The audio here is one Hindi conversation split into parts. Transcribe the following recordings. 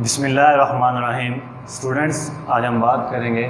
बिस्मिल्लाहिर्रहमानिर्रहीम। स्टूडेंट्स, आज हम बात करेंगे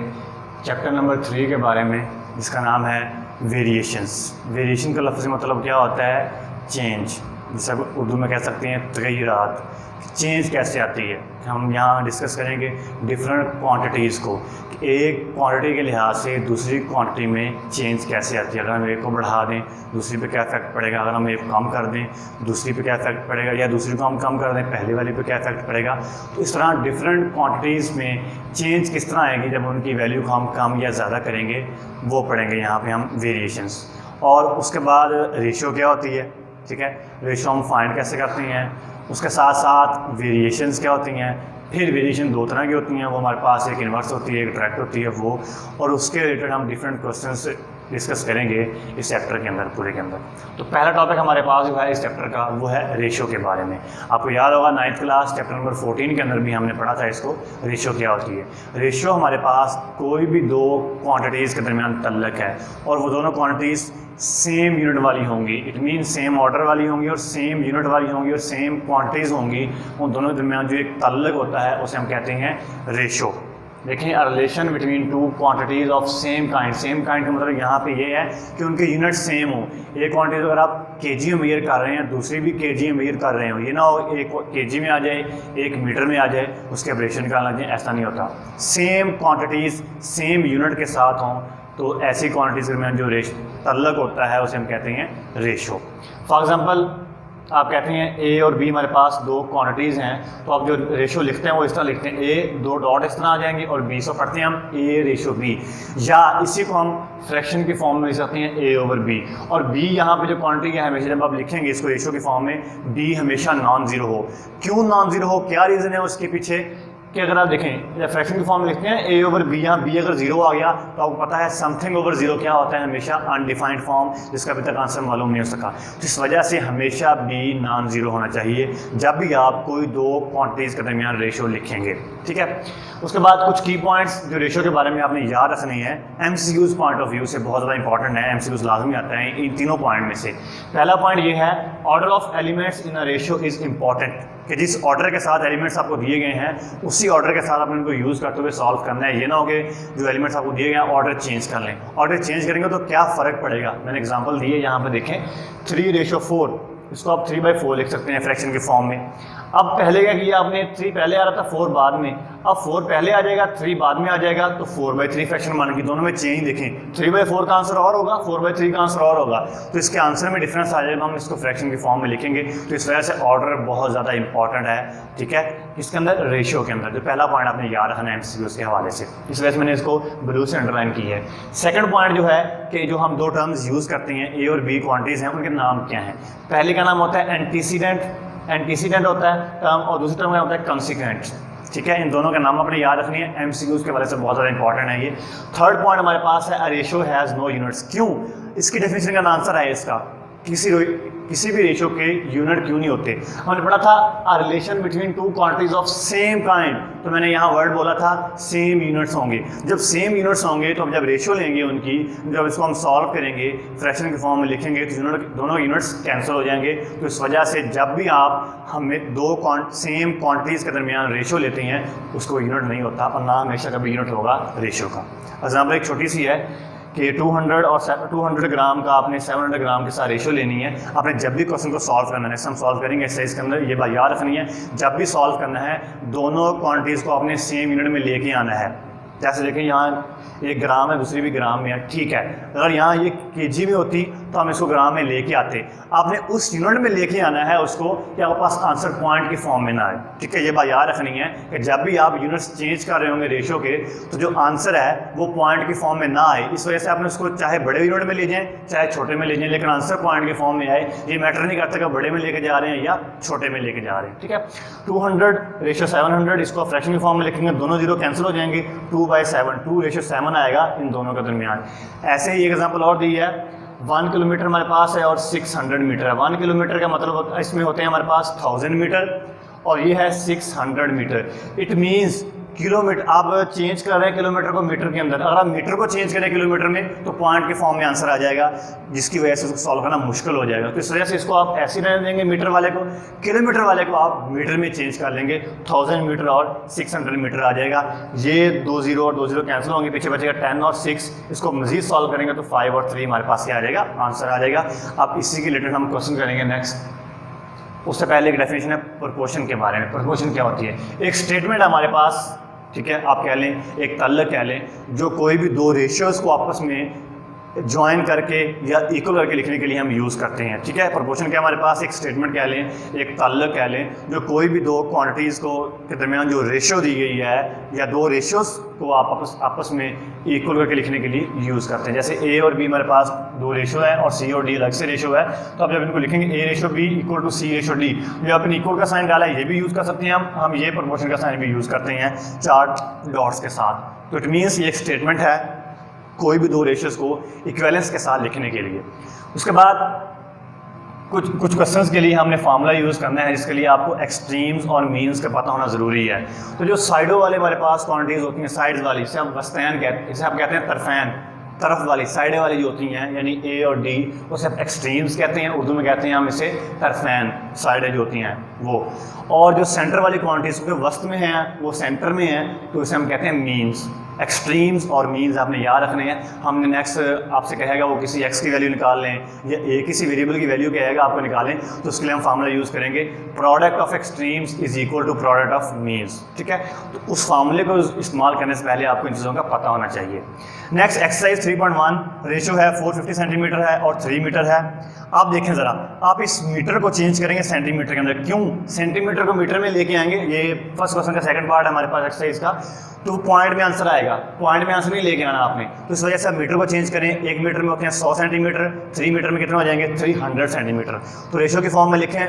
चैप्टर नंबर 3 के बारे में, जिसका नाम है वेरिएशंस। वेरिएशन का लफ्ज़ी मतलब क्या होता है? चेंज। जिसे उर्दू में कह सकते हैं तग़य्युरात। चेंज कैसे आती है हम यहाँ डिस्कस करेंगे डिफरेंट क्वांटिटीज़ को, कि एक क्वांटिटी के लिहाज से दूसरी क्वांटिटी में चेंज कैसे आती है। अगर हम एक को बढ़ा दें दूसरी पे क्या इफेक्ट पड़ेगा, अगर हम एक को कम कर दें दूसरी पे क्या इफेक्ट पड़ेगा, या दूसरी को हम कम कर दें पहले वाली पे क्या इफेक्ट पड़ेगा। तो इस तरह डिफरेंट क्वांटिटीज़ में चेंज किस तरह आएगी जब उनकी वैल्यू को हम कम या ज़्यादा करेंगे, वो पढ़ेंगे यहाँ पे हम वेरिएशंस। और उसके बाद रेशियो क्या होती है, ठीक है, रेशियो हम फाइंड कैसे करते हैं। उसके साथ साथ वेरिएशंस क्या होती हैं। फिर वेरिएशन दो तरह की होती हैं, वो हमारे पास एक इन्वर्स होती है, एक डायरेक्ट होती है वो, और उसके रिलेटेड हम डिफरेंट क्वेश्चंस डिस्कस करेंगे इस चैप्टर के अंदर, पूरे के अंदर। तो पहला टॉपिक हमारे पास जो है इस चैप्टर का, वो है रेशियो के बारे में। आपको याद होगा 9th क्लास चैप्टर नंबर 14 के अंदर भी हमने पढ़ा था इसको, रेशियो क्या होती है। रेशियो हमारे पास कोई भी दो क्वांटिटीज़ के दरमियान तल्लक है और वो दोनों क्वांटिटीज़ सेम यूनिट वाली होंगी। इट मीन सेम ऑर्डर वाली होंगी और सेम यूनिट वाली होंगी और सेम क्वांटिटीज़ होंगी। उन दोनों के दरमियान जो एक तल्लक होता है उसे हम कहते हैं रेशियो। देखिए, a relation between two quantities of same kind. Same kind का मतलब यहाँ पे ये है कि उनके यूनिट सेम हो। एक क्वांटिटी अगर आप केजी में मेजर कर रहे हैं, दूसरी भी केजी में मेजर कर रहे हो, ये ना हो एक केजी में आ जाए एक मीटर में आ जाए, उसके रिलेशन निकालना चाहिए, ऐसा नहीं होता। सेम क्वांटिटीज़ सेम यूनिट के साथ हों तो ऐसी क्वांटिटीज़ के दरमियान जो तल्लक होता है उसे हम कहते हैं रेशियो। फॉर एग्जांपल, आप कहते हैं ए और बी हमारे पास दो क्वांटिटीज़ हैं, तो आप जो रेशियो लिखते हैं वो इस तरह लिखते हैं, ए दो डॉट इस तरह आ जाएंगे और बी से पढ़ते हैं हम ए रेशियो बी, या इसी को हम फ्रैक्शन की फॉर्म में लिख सकते हैं ए ओवर बी। और बी यहाँ पे जो क्वांटिटी है, हमेशा जब आप लिखेंगे इसको रेशियो की फॉर्म में, बी हमेशा नॉन ज़ीरो हो। क्यों नॉन ज़ीरो हो, क्या रीज़न है उसके पीछे, कि अगर आप देखें जब फ्रैक्शन की फॉर्म में लिखते हैं ए ओवर बी, यहाँ बी अगर जीरो आ गया तो आपको पता है समथिंग ओवर जीरो क्या होता है, हमेशा अनडिफाइंड फॉर्म, जिसका अभी तक आंसर मालूम नहीं हो सका। तो इस वजह से हमेशा बी नॉन जीरो होना चाहिए जब भी आप कोई दो क्वांटिटीज़ के दरमियान रेशियो लिखेंगे, ठीक है। उसके बाद कुछ की पॉइंट्स जो रेशियो के बारे में आपने याद रखनी है, MCQs पॉइंट ऑफ व्यू से बहुत ज़्यादा इंपॉर्टेंट है, MCQs लाजमी आता है इन तीनों पॉइंट में से। पहला पॉइंट ये है, order of elements in a ratio is important, कि जिस ऑर्डर के साथ एलिमेंट्स आपको दिए गए हैं उसी ऑर्डर के साथ आपने उनको यूज़ करते हुए सॉल्व करना है। ये ना हो कि जो एलिमेंट्स आपको दिए गए हैं ऑर्डर चेंज कर लें। ऑर्डर चेंज करेंगे तो क्या फ़र्क पड़ेगा, मैंने एग्जांपल दिए यहाँ पे देखें, 3:4, इसको आप 3/4 लिख सकते हैं फ्रैक्शन के फॉर्म में। अब पहले क्या किया आपने, 3 पहले आ रहा था 4 बाद में, अब 4 पहले आ जाएगा 3 बाद में आ जाएगा, तो 4/3 फ्रैक्शन मान के दोनों में चेंज देखें, 3/4 का आंसर और होगा, 4/3 का आंसर और होगा, तो इसके आंसर में डिफरेंस आ जाएगा, हम इसको फ्रैक्शन की फॉर्म में लिखेंगे। तो इस वजह से ऑर्डर बहुत ज़्यादा इंपॉर्टेंट है, ठीक है, इसके अंदर रेशियो के अंदर। जो पहला पॉइंट आपने याद रखना है MCQs के हवाले से, इस वजह से मैंने इसको ब्लू से अंडरलाइन की है। सेकंड पॉइंट जो है कि जो हम दो टर्म्स यूज़ करते हैं, ए और बी क्वांटिटीज़ हैं, उनके नाम क्या हैं। पहले का नाम होता है एंटीसीडेंट होता है टर्म, और दूसरी टर्म का होता है कंसिक्वेंट, ठीक है। इन दोनों के नाम अपने याद रखनी है, MCQs के वजह से बहुत ज़्यादा इंपॉर्टेंट है ये। थर्ड पॉइंट हमारे पास है, a ratio has no units. क्यों, इसकी डेफिनेशन का आंसर है इसका, किसी भी रेशियो के यूनिट क्यों नहीं होते। हमने पढ़ा था a relation between two quantities of same kind, तो मैंने यहाँ वर्ड बोला था सेम यूनिट्स होंगे। जब सेम यूनिट्स होंगे तो हम जब रेशियो लेंगे उनकी, जब इसको हम सॉल्व करेंगे फ्रैक्शन की फॉर्म में लिखेंगे तो दोनों यूनिट्स कैंसिल हो जाएंगे। तो इस वजह से जब भी आप हमें दो सेम क्वांटिटीज़ के दरमियान रेशियो लेते हैं उसको यूनिट नहीं होता, और ना हमेशा कभी यूनिट होगा रेशियो का। एग्जाम्पल एक छोटी सी है कि 200 ग्राम का आपने 700 ग्राम के साथ रेशियो लेनी है। आपने जब भी क्वेश्चन को सॉल्व करना है, हम सॉल्व करेंगे एक्सरसाइज के अंदर, ये बात याद रखनी है, जब भी सॉल्व करना है दोनों क्वांटिटीज़ को आपने सेम यूनिट में लेके आना है। जैसे देखें यहाँ एक ग्राम है दूसरी भी ग्राम में है, ठीक है, अगर यहाँ ये केजी में होती तो हम इसको ग्राम में लेके आते, आपने उस यूनिट में लेके आना है उसको, कि आपके पास आंसर पॉइंट की फॉर्म में ना आए, ठीक है। ये बात याद रखनी है कि जब भी आप यूनिट्स चेंज कर रहे होंगे रेशियो के, तो जो आंसर है वो पॉइंट की फॉर्म में ना आए। इस वजह से आपने उसको चाहे बड़े यूनिट में ले जाएं चाहे छोटे में ले जाएं, लेकिन आंसर पॉइंट की फॉर्म में आए। ये मैटर नहीं करता कि बड़े में लेके जा रहे हैं या छोटे में लेके जा रहे हैं, ठीक है। 200:700, इसको फ्रैक्शन की फॉर्म में लिखेंगे, दोनों जीरो कैंसिल हो जाएंगे, 2/7, 2:7 आएगा इन दोनों के दरमियान। ऐसे ही एक एग्जाम्पल और दी है, 1 किलोमीटर हमारे पास है और 600 मीटर है। 1 किलोमीटर का मतलब इसमें होते हैं हमारे पास 1000 मीटर और ये है 600 मीटर। इट मीन्स किलोमीटर आप चेंज कर रहे हैं किलोमीटर को मीटर के अंदर, अगर आप मीटर को चेंज करें किलोमीटर में तो पॉइंट के फॉर्म में आंसर आ जाएगा, जिसकी वजह से उसको सॉल्व करना मुश्किल हो जाएगा। तो इस वजह से इसको आप ऐसे रहने देंगे मीटर वाले को, किलोमीटर वाले को आप मीटर में चेंज कर लेंगे, 1000 मीटर और 600 मीटर आ जाएगा। ये 2 0 और 2 0 कैंसिल होंगे, पीछे बचेगा 10 और 6। इसको मजीद सॉल्व करेंगे तो 5 और 3 हमारे पास ही आ जाएगा, आंसर आ जाएगा। अब इसी के रिलेटेड हम क्वेश्चन करेंगे नेक्स्ट। उससे पहले एक डेफिनेशन है प्रोपोर्शन के बारे में। प्रोपोर्शन क्या होती है? एक स्टेटमेंट हमारे पास, ठीक है, आप कह लें एक ताल्लुक कह लें, जो कोई भी दो रेशियोज़ को आपस में ज्वाइन करके या इक्वल करके लिखने के लिए हम यूज़ करते हैं, ठीक है। प्रोपोर्शन क्या हमारे पास एक स्टेटमेंट कह लें, एक ताल्लुक कह लें, जो कोई भी दो क्वांटिटीज़ को के दरमियान जो रेशियो दी गई है या दो रेशियोज़ को आप आपस में इक्वल करके लिखने के लिए यूज़ करते हैं। जैसे ए और बी हमारे पास दो रेशियो है और सी और डी अलग से रेशियो है, तो आप जब इनको लिखेंगे A ratio B equal to C ratio D, जो आपने इक्वल का साइन डाला है ये भी यूज़ कर सकते हैं हम ये प्रोपोर्शन का साइन भी यूज़ करते हैं 4 डॉट्स के साथ। तो इट मीन्स ये एक स्टेटमेंट है कोई भी दो रेशियोज़ को इक्विवेलेंस के साथ लिखने के लिए। उसके बाद कुछ क्वेश्चंस के लिए हमने फार्मूला यूज़ करना है, जिसके लिए आपको एक्सट्रीम्स और मीन्स का पता होना ज़रूरी है। तो जो साइडों वाले हमारे पास क्वांटिटीज़ होती हैं, साइड्स वाली, इसे हम वस्तैन कहते हैं, इसे आप कहते हैं तरफैन, तरफ वाली साइडें वाली जो होती हैं यानी ए और डी, उसे आप एक्सट्रीम्स कहते हैं, उर्दू में कहते हैं हम इसे तरफैन, साइडें जो होती हैं वो। और जो सेंटर वाली क्वांटिटीज़ के वस्त में हैं वो सेंटर में हैं, तो इसे हम कहते हैं मीन्स। एक्सट्रीम्स और मीन्स आपने याद रखने हैं। हमने नेक्स्ट आपसे कहेगा वो किसी एक्स की वैल्यू निकाल लें या ए किसी वेरिएबल की वैल्यू कहेगा आपको निकालें, तो उसके लिए हम फार्मूला यूज़ करेंगे product of extremes is equal to product of means, ठीक है। तो उस फार्मूले को इस्तेमाल करने से पहले आपको इन चीज़ों का पता होना चाहिए। नेक्स्ट एक्सरसाइज 3.1, रेशियो है 450 सेंटीमीटर है और 3 मीटर है। आप देखें ज़रा, आप इस मीटर को चेंज करेंगे सेंटीमीटर के अंदर, क्यों सेंटीमीटर को मीटर में लेके आएंगे? ये फर्स्ट क्वेश्चन का सेकंड पार्ट है हमारे पास एक्सरसाइज का, तो पॉइंट में आंसर आएगा, पॉइंट में आंसर नहीं लेके आना आपने। तो इस वजह से आप मीटर को चेंज करें, 1 मीटर में होते हैं 100 सेंटीमीटर, 3 मीटर में कितने हो जाएंगे 300 सेंटीमीटर। तो रेशियो की फॉर्म में लिखें,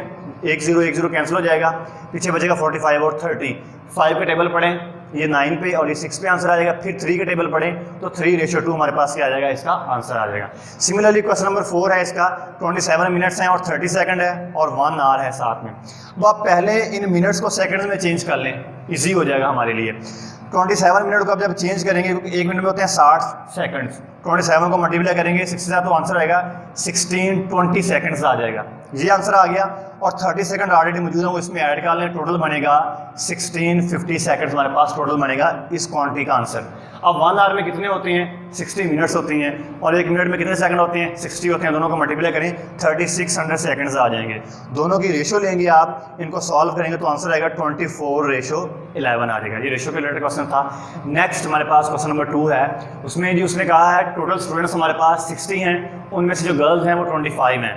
1 0 1 0 कैंसिल हो जाएगा, पीछे बचेगा 45 और 30। 5 के टेबल पढ़ें, ये 9 पे और ये 6 पे आंसर आ जाएगा। फिर 3 के टेबल पढ़ें तो 3:2 हमारे पास ही आ जाएगा, इसका आंसर आ जाएगा। सिमिलरली क्वेश्चन नंबर 4 है, इसका 27 मिनट्स हैं और 30 सेकंड है और 1 आवर है साथ में। तो आप पहले इन मिनट्स को सेकंड में चेंज कर लें, इजी हो जाएगा हमारे लिए। 27 मिनट को आप जब चेंज करेंगे, क्योंकि 1 मिनट में होते हैं 60 सेकंड, 27 को मल्टीप्लाई करेंगे 6 से तो आंसर आएगा 1620 सेकंड्स आ जाएगा, ये आंसर आ गया। और 30 सेकंड ऑलरेडी मौजूद है, वो इसमें ऐड कर लें, टोटल बनेगा 1650 सेकंड्स हमारे पास टोटल बनेगा इस क्वांटिटी का आंसर। अब 1 आवर में कितने होते हैं 60 मिनट्स होती हैं, और 1 मिनट में कितने सेकंड होते हैं 60 होते हैं, दोनों को मल्टीप्लाई करें 3600 सेकंड्स आ जाएंगे। दोनों की रेशियो लेंगे आप, इनको सॉल्व करेंगे तो आंसर आएगा 24:11 आ जाएगा। ये रेशियो के रिलेटेड क्वेश्चन था। नेक्स्ट हमारे पास क्वेश्चन नंबर 2 है, उसमें जो उसने कहा है टोटल स्टूडेंट्स हमारे पास 60 हैं, उनमें से जो गर्ल्स हैं वो 25 हैं,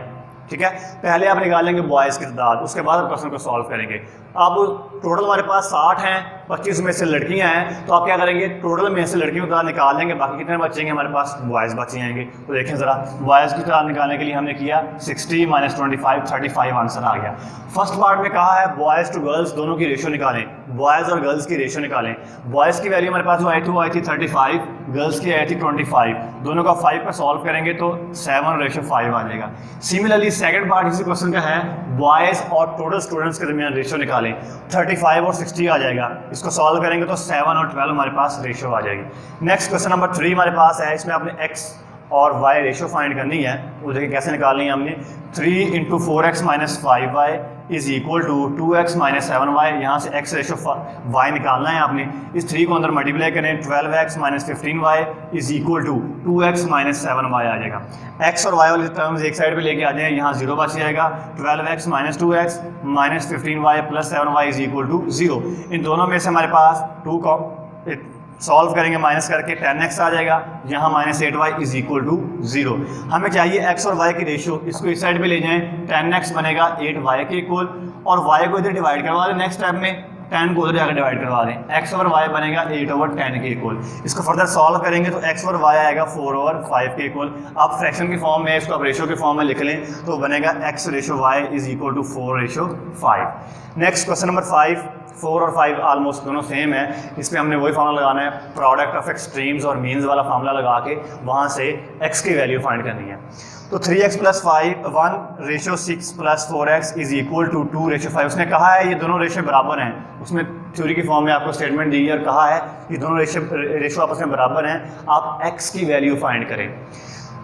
ठीक है। पहले आप निकालेंगे बॉयज़ की तादाद, उसके बाद आप क्वेश्चन को सॉल्व करेंगे। अब टोटल हमारे पास 60 हैं, 25 में से लड़कियां हैं, तो आप क्या करेंगे टोटल में से लड़कियों की तादाद निकाल लेंगे, बाकी कितने बचेंगे हमारे पास बॉयज़ बच जाएंगे। तो देखें ज़रा, बॉयज़ की तादाद निकालने के लिए हमने किया 60 - 25 35 आंसर आ गया। फर्स्ट पार्ट में कहा है बॉयज़ टू गर्ल्स दोनों की रेशियो निकालें, बॉयज़ और गर्ल्स की रेशियो निकालें। बॉयज़ की वैल्यू हमारे पास जो आई थी वो आई थी 35, गर्ल्स की आई थी 25, दोनों का 5 पर सॉल्व करेंगे तो 7:5 आ जाएगा। सिमिलरली सेकंड पार्ट इसी क्वेश्चन का है, बॉयज़ और टोटल स्टूडेंट्स के दरमियान रेशियो निकालें, 35 और 60 आ जाएगा, इसको सॉल्व करेंगे तो 7 और 12 हमारे पास रेशियो आ जाएगी। नेक्स्ट क्वेश्चन नंबर 3 हमारे पास है, इसमें आपने x और y रेशियो फाइंड करनी है, वो देखिए कैसे निकालनी है हमने। 3 × 4x - 5y is equal to 2x - 7y, यहाँ से x रेशियो y निकालना है आपने। इस 3 को अंदर मल्टीप्लाई करें, 12x - 15y is equal to 2x - 7y आ जाएगा। x और y वाली टर्म्स एक साइड पे लेके आ जाए, यहाँ 0 बच जाएगा, 12x - 2x - 15y + 7y is equal to 0। इन दोनों में से हमारे पास 2 को सॉल्व करेंगे माइनस करके 10x आ जाएगा, यहाँ -8y इज इक्वल टू 0। हमें चाहिए x और y की रेशियो, इसको इस साइड पे ले जाएं, 10x बनेगा 8y के इक्वल, और y को इधर डिवाइड करवा दें, नेक्स्ट स्टेप में 10 को उधर जाकर डिवाइड करवा दें, x और y बनेगा 8/10 के इक्वल। इसको फर्दर सॉल्व करेंगे तो x और y आएगा 4/5 के इक्वल। आप फ्रैक्शन की फॉर्म में इसको आप रेशियो के फॉर्म में लिख लें तो बनेगा x ratio y is equal to 4:5। Next question number 5, 4 और 5 ऑलमोस्ट दोनों सेम है, इसमें हमने वही फार्मूला लगाना है, प्रोडक्ट ऑफ एक्सट्रीम्स और मीन्स वाला फार्मूला लगा के वहाँ से x की वैल्यू फाइंड करनी है। तो 3x plus 1 ratio 6 plus 4x is equal to 2:5। उसने कहा है ये दोनों रेशो बराबर हैं, उसमें थ्योरी की फॉर्म में आपको स्टेटमेंट दी है और कहा है ये दोनों रेशो आपस में बराबर हैं, आप x की वैल्यू फाइंड करें।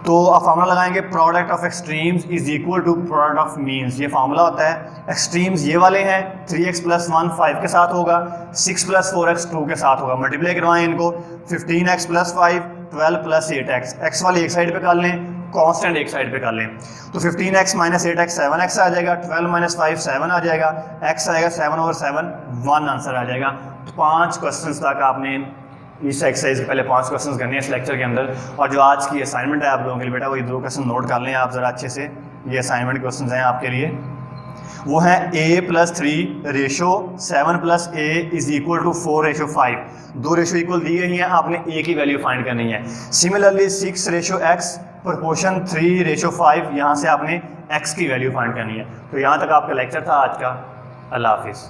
तो आप फार्मूला लगाएंगे product of extremes is equal to product of means. ये फार्मूला होता है, एक्सट्रीम्स ये वाले हैं, 3x प्लस 1 5 के साथ होगा, 6 प्लस 4x 2 के साथ होगा। मल्टीप्लाई करवाएं इनको, 15x plus 5 12 plus 8x, x वाली एक साइड पे कर लें, कांस्टेंट एक साइड पे कर लें। तो 15x माइनस 8x 7x आ जाएगा, 12 माइनस 5 7 आ जाएगा, x आएगा 7/7 1 आंसर आ जाएगा। तो 5 क्वेश्चन तक आपने इस एक्सरसाइज के पहले 5 क्वेश्चन करने हैं इस लेक्चर के अंदर। और जो आज की असाइनमेंट है आप लोगों के लिए बेटा, वो ये 2 क्वेश्चन नोट कर लें आप ज़रा अच्छे से। ये असाइनमेंट क्वेश्चन हैं आपके लिए, वो है a plus 3 ratio 7 plus a is equal to 4:5। 2 ratio equal दी गई हैं, आपने a की वैल्यू फाइंड करनी है। सिमिलरली 6:x प्रोपोर्शन 3:5, यहाँ से आपने x की वैल्यू फाइंड करनी है। तो यहाँ तक आपका लेक्चर था आज का। अल्लाह हाफिज़।